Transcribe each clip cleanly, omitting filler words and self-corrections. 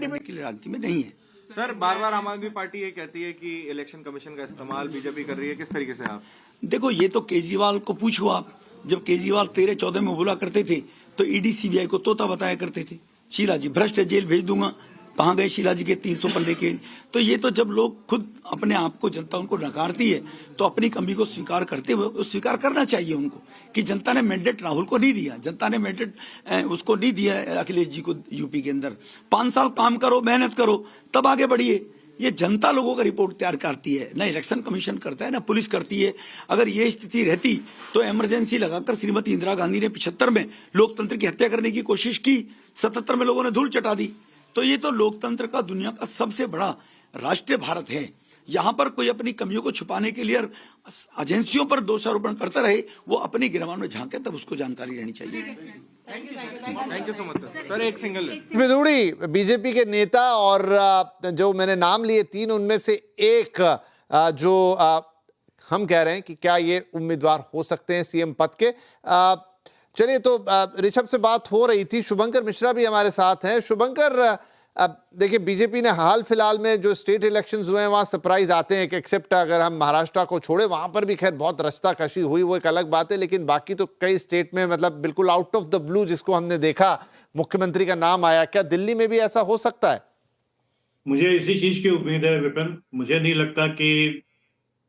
करने के लिए राजनीति में नहीं है। सर, बार बार आम आदमी पार्टी ये कहती है कि इलेक्शन कमीशन का इस्तेमाल बीजेपी कर रही है, किस तरीके से आप? देखो, ये तो केजरीवाल को पूछो आप। जब केजरीवाल 13-14 में बोला करते थे तो ईडी सीबीआई को तोता बताया करते थे, शीला जी भ्रष्ट है, जेल भेज दूंगा। कहाँ गए शीला जी के 300 पन्ने के? तो ये तो जब लोग खुद अपने आप को, जनता उनको नकारती है तो अपनी कमी को स्वीकार करते हुए स्वीकार करना चाहिए उनको कि जनता ने मैंडेट राहुल को नहीं दिया, जनता ने मैंडेट उसको नहीं दिया अखिलेश जी को यूपी के अंदर। 5 साल काम करो, मेहनत करो, तब आगे बढ़िए। ये जनता लोगों का रिपोर्ट तैयार करती है, ना इलेक्शन कमीशन करता है, ना पुलिस करती है। अगर ये स्थिति रहती तो इमरजेंसी लगाकर श्रीमती इंदिरा गांधी ने 75 में लोकतंत्र की हत्या करने की कोशिश की, 77 में लोगों ने धूल चटा दी। तो ये तो लोकतंत्र का दुनिया का सबसे बड़ा राष्ट्रीय भारत है। यहाँ पर कोई अपनी कमियों को छुपाने के लिए एजेंसियों पर दोषारोपण करता रहे, वो अपनी गिरवान में झांके, तब उसको जानकारी रहनी चाहिए। Thank you so much sir. Sir, एक सिंगल विदुड़ी बीजेपी के नेता और जो मैंने नाम लिए 3, उनमें से एक जो हम कह रहे हैं कि क्या ये उम्मीदवार हो सकते हैं सीएम पद के। चलिए, तो ऋषभ से बात हो रही थी, शुभंकर मिश्रा भी हमारे साथ हैं। शुभंकर, देखिए बीजेपी ने हाल फिलहाल में जो स्टेट इलेक्शंस हुए हैं वहां सरप्राइज आते हैं कि एक्सेप्ट अगर हम महाराष्ट्र को छोड़े, वहां पर भी खैर बहुत रश्ता-कशी हुई, वो एक अलग बात है, लेकिन बाकी तो कई स्टेट में मतलब बिल्कुल आउट ऑफ द ब्लू जिसको हमने देखा, मुख्यमंत्री का नाम आया। क्या दिल्ली में भी ऐसा हो सकता है? मुझे इसी चीज की उम्मीद है विपिन। मुझे नहीं लगता कि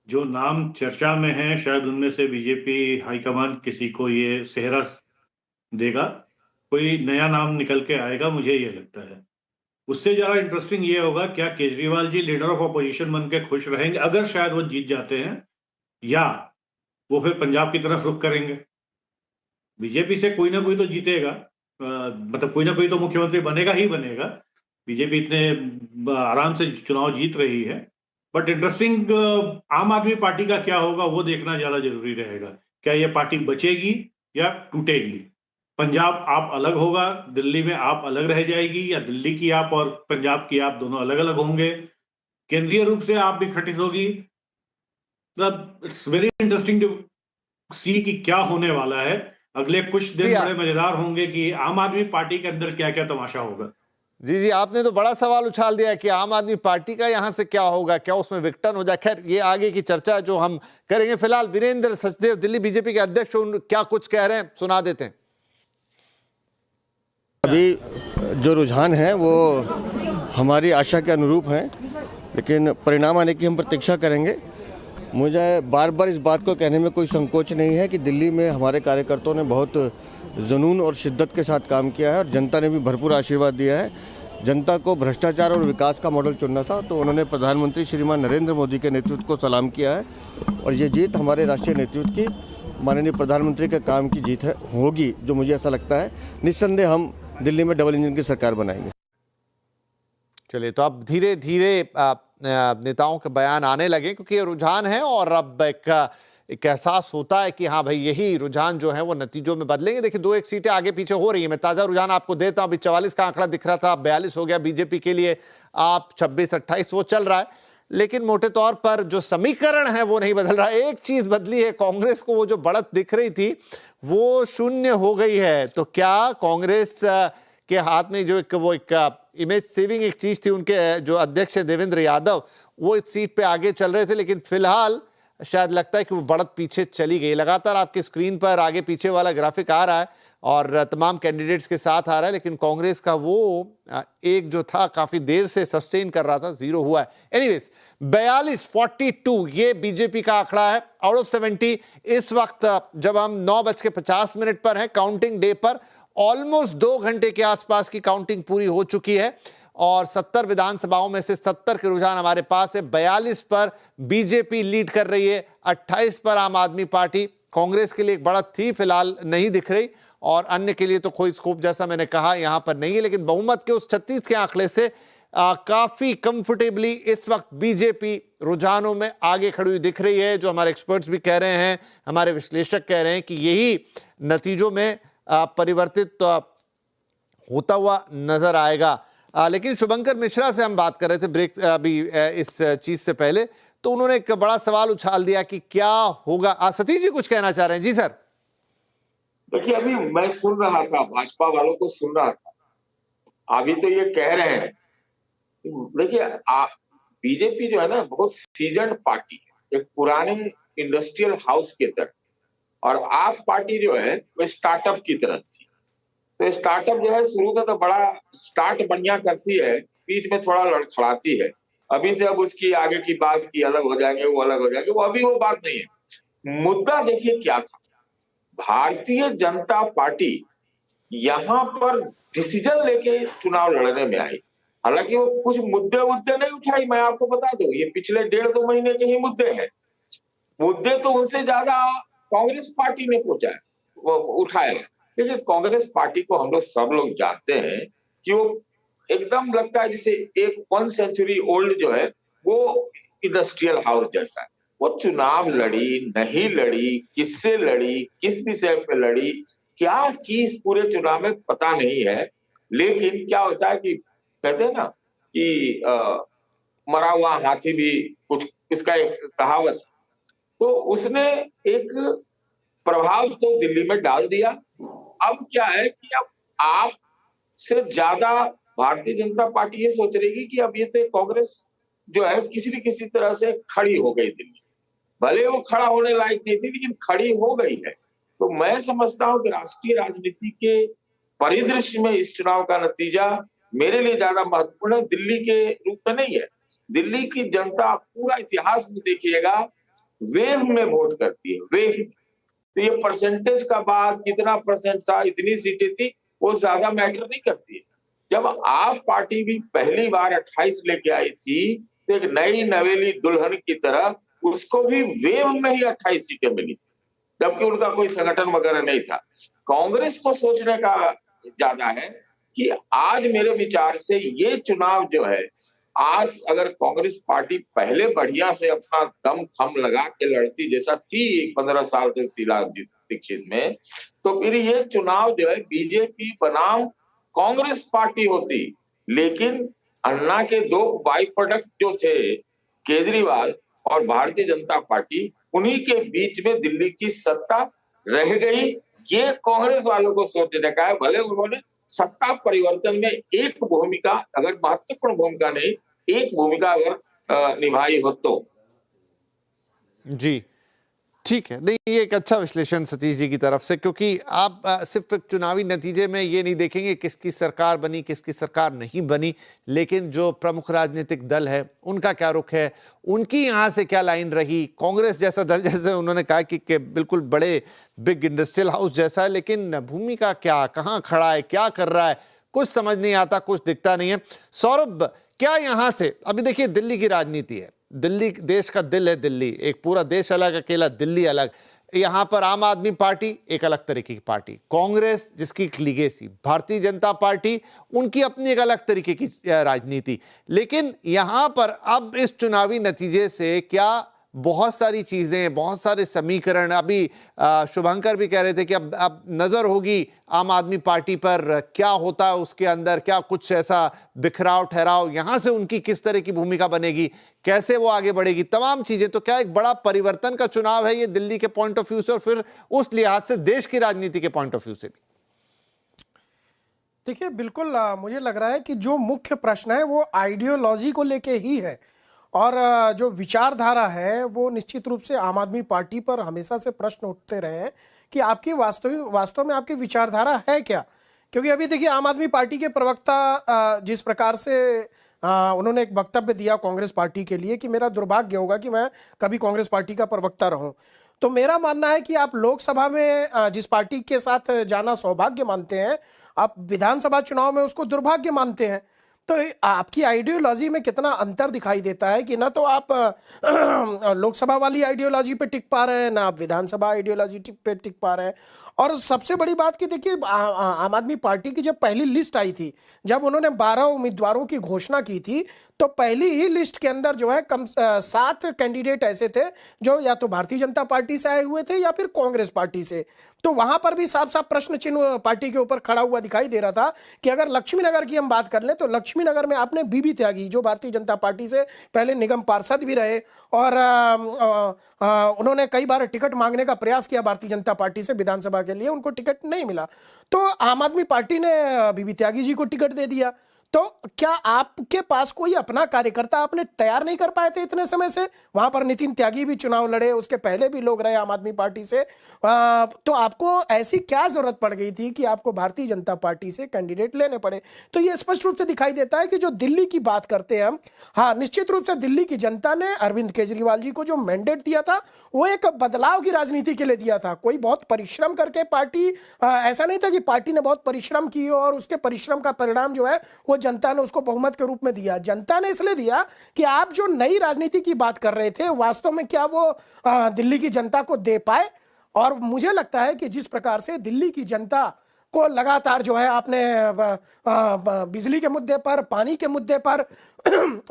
जो नाम चर्चा में है शायद उनमें से बीजेपी हाईकमान किसी को ये सेहरा देगा, कोई नया नाम निकल के आएगा, मुझे ये लगता है। उससे ज्यादा इंटरेस्टिंग ये होगा क्या Kejriwal ji leader of opposition बन के खुश रहेंगे अगर शायद वो जीत जाते हैं, या वो फिर पंजाब की तरफ रुख करेंगे। बीजेपी से कोई ना कोई तो जीतेगा, मतलब कोई ना कोई तो मुख्यमंत्री बनेगा ही बनेगा। बीजेपी इतने आराम से चुनाव जीत रही है, बट इंटरेस्टिंग आम आदमी पार्टी का क्या होगा वो देखना ज्यादा जरूरी रहेगा। क्या ये पार्टी बचेगी या टूटेगी? पंजाब आप अलग होगा, दिल्ली में आप अलग रह जाएगी, या दिल्ली की आप और पंजाब की आप दोनों अलग अलग होंगे? केंद्रीय रूप से आप भी घटित होगी। इट्स वेरी इंटरेस्टिंग टू सी कि क्या होने वाला है। अगले कुछ दिन बड़े मजेदार होंगे कि आम आदमी पार्टी के अंदर क्या क्या तमाशा होगा। जी जी, आपने तो बड़ा सवाल उछाल दिया कि आम आदमी पार्टी का यहां से क्या होगा, क्या उसमें विघटन हो जाए। खैर, ये आगे की चर्चा जो हम करेंगे। फिलहाल वीरेंद्र सचदेव दिल्ली बीजेपी के अध्यक्ष क्या कुछ कह रहे हैं, सुना देते हैं। अभी जो रुझान है वो हमारी आशा के अनुरूप हैं, लेकिन परिणाम आने की हम प्रतीक्षा करेंगे। मुझे बार बार इस बात को कहने में कोई संकोच नहीं है कि दिल्ली में हमारे कार्यकर्ताओं ने बहुत जुनून और शिद्दत के साथ काम किया है और जनता ने भी भरपूर आशीर्वाद दिया है। जनता को भ्रष्टाचार और विकास का मॉडल चुनना था, तो उन्होंने प्रधानमंत्री श्रीमान नरेंद्र मोदी के नेतृत्व को सलाम किया है और ये जीत हमारे राष्ट्रीय नेतृत्व की, माननीय प्रधानमंत्री के काम की जीत है होगी, जो मुझे ऐसा लगता है। निस्संदेह हम दिल्ली में डबल इंजन की सरकार बनाएंगे। चलिए, तो अब धीरे धीरे नेताओं के बयान आने लगे क्योंकि ये रुझान है और अब एक एहसास होता है कि हाँ भाई, यही रुझान जो है वो नतीजों में बदलेंगे। देखिए, 2-1 सीटें आगे पीछे हो रही है। मैं ताजा रुझान आपको देता हूं। अभी 44 का आंकड़ा दिख रहा था, 42 हो गया बीजेपी के लिए। आप 26-28 वो चल रहा है, लेकिन मोटे तौर पर जो समीकरण है वो नहीं बदल रहा। एक चीज बदली है, कांग्रेस को वो जो बढ़त दिख रही थी वो शून्य हो गई है। तो क्या कांग्रेस के हाथ में जो एक इमेज सेविंग एक चीज थी, उनके जो अध्यक्ष है देवेंद्र यादव, वो इस सीट पे आगे चल रहे थे, लेकिन फिलहाल शायद लगता है कि वो बढ़त पीछे चली गई। लगातार आपकी स्क्रीन पर आगे पीछे वाला ग्राफिक आ रहा है और तमाम कैंडिडेट्स के साथ आ रहा है, लेकिन कांग्रेस का वो एक जो था काफी देर से सस्टेन कर रहा था, 0 हुआ है। एनीवेज, 42-42 ये बीजेपी का आंकड़ा है आउट ऑफ 70। इस वक्त जब हम 9:50 पर हैं, काउंटिंग डे पर ऑलमोस्ट 2 घंटे के आसपास की काउंटिंग पूरी हो चुकी है और 70 विधानसभाओं में से 70 के रुझान हमारे पास है। 42 पर बीजेपी लीड कर रही है, 28 पर आम आदमी पार्टी। कांग्रेस के लिए एक बढ़त थी, फिलहाल नहीं दिख रही, और अन्य के लिए तो कोई स्कोप जैसा मैंने कहा यहां पर नहीं है। लेकिन बहुमत के उस 36 के आंकड़े से काफी कंफर्टेबली इस वक्त बीजेपी रुझानों में आगे खड़ी हुई दिख रही है। जो हमारे एक्सपर्ट्स भी कह रहे हैं, हमारे विश्लेषक कह रहे हैं कि यही नतीजों में परिवर्तित होता हुआ नजर आएगा। लेकिन शुभंकर मिश्रा से हम बात कर रहे थे ब्रेक अभी इस चीज से पहले, तो उन्होंने एक बड़ा सवाल उछाल दिया कि क्या होगा। सतीश जी कुछ कहना चाह रहे हैं? जी सर। देखिए, अभी मैं सुन रहा था, भाजपा वालों को सुन रहा था। अभी तो ये कह रहे हैं देखिए, बीजेपी जो है ना, बहुत सीजन्ड पार्टी है, एक पुराने इंडस्ट्रियल हाउस की तरह। और आप पार्टी जो है वो स्टार्टअप की तरह थी। तो स्टार्टअप जो है शुरू में तो बड़ा स्टार्ट बढ़िया करती है, बीच में थोड़ा लड़खड़ाती है। अभी से अब उसकी आगे की बात की अलग हो जाएंगे, वो अलग हो जाएंगे, वो अभी वो बात नहीं है। मुद्दा देखिए क्या था। भारतीय जनता पार्टी यहाँ पर डिसीजन लेके चुनाव लड़ने में आई। हालांकि वो कुछ मुद्दे नहीं उठाई, मैं आपको बता दूं, ये पिछले 1.5-2 महीने के ही मुद्दे हैं। मुद्दे तो उनसे ज्यादा कांग्रेस पार्टी ने वो उठाया। लेकिन कांग्रेस पार्टी को हम लोग सब लोग जानते हैं कि वो एकदम लगता है जैसे एक 1 सेंचुरी ओल्ड जो है वो इंडस्ट्रियल हाउस जैसा है। वो चुनाव लड़ी नहीं लड़ी, किससे लड़ी, किस विषय पे लड़ी, क्या की इस पूरे चुनाव में पता नहीं है। लेकिन क्या होता है कि कहते हैं ना कि मरा हुआ हाथी भी कुछ, इसका एक कहावत है। तो उसने एक प्रभाव तो दिल्ली में डाल दिया। अब क्या है कि अब आप से ज्यादा भारतीय जनता पार्टी ये सोच रही कि अब ये तो कांग्रेस जो है किसी न किसी तरह से खड़ी हो गई दिल्ली। भले वो खड़ा होने लायक नहीं थी, लेकिन खड़ी हो गई है। तो मैं समझता हूं कि राष्ट्रीय राजनीति के परिदृश्य में इस चुनाव का नतीजा मेरे लिए ज्यादा महत्वपूर्ण है, दिल्ली के रूप में नहीं है। दिल्ली की जनता पूरा इतिहास में देखिएगा वेव में वोट करती है, वेव। तो ये परसेंटेज का बात, कितना परसेंट था, इतनी सीटें थी, वो ज्यादा मैटर नहीं करती है। जब आप पार्टी भी पहली बार 28 लेके आई थी, तो एक नई नवेली दुल्हन की तरह उसको भी वेव में ही 28 सीटें मिली थी, जबकि उनका कोई संगठन वगैरह नहीं था। कांग्रेस को सोचने का ज्यादा है कि आज मेरे विचार से ये चुनाव जो है, आज अगर कांग्रेस पार्टी पहले बढ़िया से अपना दम थम लगा के लड़ती जैसा थी 15 साल से शीला दीक्षित में, तो फिर ये चुनाव जो है बीजेपी बनाम कांग्रेस पार्टी होती। लेकिन अन्ना के 2 बाई प्रोडक्ट जो थे, केजरीवाल और भारतीय जनता पार्टी, उन्हीं के बीच में दिल्ली की सत्ता रह गई। ये कांग्रेस वालों को सोचने का है। भले उन्होंने सत्ता परिवर्तन में एक भूमिका, अगर महत्वपूर्ण भूमिका नहीं, एक भूमिका अगर निभाई हो तो। जी ठीक है। नहीं, ये एक अच्छा विश्लेषण सतीश जी की तरफ से, क्योंकि आप सिर्फ चुनावी नतीजे में ये नहीं देखेंगे किसकी सरकार बनी, किसकी सरकार नहीं बनी, लेकिन जो प्रमुख राजनीतिक दल है उनका क्या रुख है, उनकी यहाँ से क्या लाइन रही। कांग्रेस जैसा दल, जैसे उन्होंने कहा कि बिल्कुल बड़े बिग इंडस्ट्रियल हाउस जैसा है, लेकिन भूमिका क्या, कहाँ खड़ा है, क्या कर रहा है, कुछ समझ नहीं आता, कुछ दिखता नहीं है। सौरभ, क्या यहाँ से, अभी देखिए दिल्ली की राजनीति है, दिल्ली देश का दिल है, दिल्ली एक पूरा देश अलग, अकेला दिल्ली अलग। यहां पर आम आदमी पार्टी एक अलग तरीके की पार्टी, कांग्रेस जिसकी एक लीगेसी, भारतीय जनता पार्टी उनकी अपनी एक अलग तरीके की राजनीति। लेकिन यहां पर अब इस चुनावी नतीजे से क्या बहुत सारी चीजें, बहुत सारे समीकरण, अभी शुभंकर भी कह रहे थे कि अब नजर होगी आम आदमी पार्टी पर, क्या होता है उसके अंदर, क्या कुछ ऐसा बिखराव ठहराव, यहां से उनकी किस तरह की भूमिका बनेगी, कैसे वो आगे बढ़ेगी, तमाम चीजें। तो क्या एक बड़ा परिवर्तन का चुनाव है ये दिल्ली के पॉइंट ऑफ व्यू से, और फिर उस लिहाज से देश की राजनीति के पॉइंट ऑफ व्यू से भी? देखिए, बिल्कुल मुझे लग रहा है कि जो मुख्य प्रश्न है वो आइडियोलॉजी को लेके ही है, और जो विचारधारा है वो निश्चित रूप से आम आदमी पार्टी पर हमेशा से प्रश्न उठते रहे हैं कि आपकी वास्तव में आपकी विचारधारा है क्या। क्योंकि अभी देखिए, आम आदमी पार्टी के प्रवक्ता जिस प्रकार से उन्होंने एक वक्तव्य दिया कांग्रेस पार्टी के लिए कि मेरा दुर्भाग्य होगा कि मैं कभी कांग्रेस पार्टी का प्रवक्ता रहूं। तो मेरा मानना है कि आप लोकसभा में जिस पार्टी के साथ जाना सौभाग्य मानते हैं, आप विधानसभा चुनाव में उसको दुर्भाग्य मानते हैं। तो आपकी आइडियोलॉजी में कितना अंतर दिखाई देता है कि ना तो आप लोकसभा वाली आइडियोलॉजी पे टिक पा रहे हैं, ना आप विधानसभा आइडियोलॉजी पे टिक पा रहे हैं। और सबसे बड़ी बात कि देखिए, आम आदमी पार्टी की जब पहली लिस्ट आई थी, जब उन्होंने 12 उम्मीदवारों की घोषणा की थी, तो पहली ही लिस्ट के अंदर जो है 7 कैंडिडेट ऐसे थे जो या तो भारतीय जनता पार्टी से आए हुए थे या फिर कांग्रेस पार्टी से। तो वहां पर भी साफ साफ प्रश्न चिन्ह पार्टी के ऊपर खड़ा हुआ दिखाई दे रहा था कि अगर लक्ष्मी नगर की हम बात कर लें तो लक्ष्मी नगर में आपने बीबी त्यागी, जो भारतीय जनता पार्टी से पहले निगम पार्षद भी रहे, और उन्होंने कई बार टिकट मांगने का प्रयास किया भारतीय जनता पार्टी से विधानसभा के लिए, उनको टिकट नहीं मिला। तो आम आदमी पार्टी ने बीबी त्यागी जी को टिकट दे दिया। तो क्या आपके पास कोई अपना कार्यकर्ता आपने तैयार नहीं कर पाए थे इतने समय से? वहां पर नितिन त्यागी भी चुनाव लड़े, उसके पहले भी लोग रहे आम आदमी पार्टी से। तो आपको ऐसी क्या जरूरत पड़ गई थी कि आपको भारतीय जनता पार्टी से कैंडिडेट लेने पड़े? तो ये स्पष्ट रूप से दिखाई देता है कि जो दिल्ली की बात करते हैं हम, हाँ निश्चित रूप से दिल्ली की जनता ने अरविंद केजरीवाल जी को जो मैंडेट दिया था वो एक बदलाव की राजनीति के लिए दिया था। कोई बहुत परिश्रम करके पार्टी, ऐसा नहीं था कि पार्टी ने बहुत परिश्रम की और उसके परिश्रम का परिणाम जो है वो जनता ने उसको बहुमत के रूप में दिया। जनता ने इसलिए दिया कि आप जो नई राजनीति की बात कर रहे थे वास्तव में क्या वो दिल्ली की जनता को दे पाए। और मुझे लगता है कि जिस प्रकार से दिल्ली की जनता को लगातार जो है आपने बिजली के मुद्दे पर, पानी के मुद्दे पर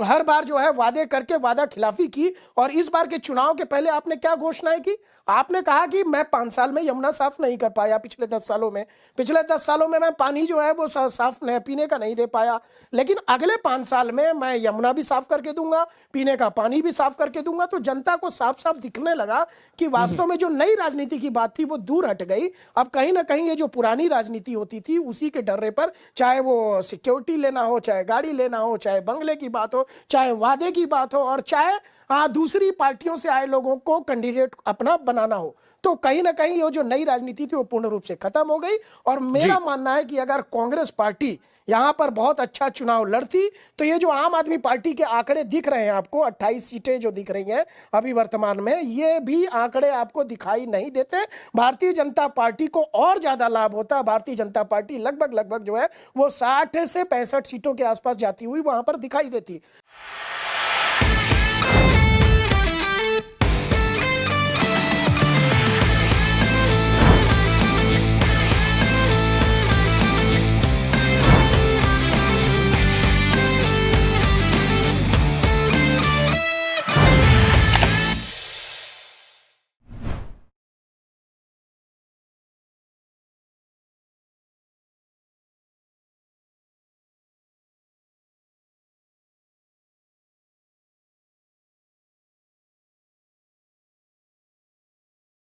हर बार जो है वादे करके वादा खिलाफी की, और इस बार के चुनाव के पहले आपने क्या घोषणाएं की? आपने कहा कि मैं 5 साल में यमुना साफ नहीं कर पाया, पिछले 10 सालों में, पिछले 10 सालों में मैं पानी जो है वो साफ पीने का नहीं दे पाया, लेकिन अगले 5 साल में मैं यमुना भी साफ करके दूंगा, पीने का पानी भी साफ करके दूंगा। तो जनता को साफ साफ दिखने लगा कि वास्तव में जो नई राजनीति की बात थी वो दूर हट गई। अब कहीं ना कहीं ये जो पुरानी राजनीति होती थी उसी के डर्रे पर, चाहे वो सिक्योरिटी लेना हो, चाहे गाड़ी लेना हो, चाहे बंगले की बात हो, चाहे वादे की बात हो, और चाहे दूसरी पार्टियों से आए लोगों को कैंडिडेट अपना बनाना हो, तो कहीं ना कहीं ये जो नई राजनीति थी वो पूर्ण रूप से खत्म हो गई। और मेरा मानना है कि अगर कांग्रेस पार्टी यहां पर बहुत अच्छा चुनाव लड़ती तो ये जो आम आदमी पार्टी के आंकड़े दिख रहे हैं आपको, 28 सीटें जो दिख रही हैं अभी वर्तमान में, ये भी आंकड़े आपको दिखाई नहीं देते। भारतीय जनता पार्टी को और ज्यादा लाभ होता। भारतीय जनता पार्टी लगभग जो है वो 60 से 65 सीटों के आसपास जाती हुई वहां पर दिखाई देती।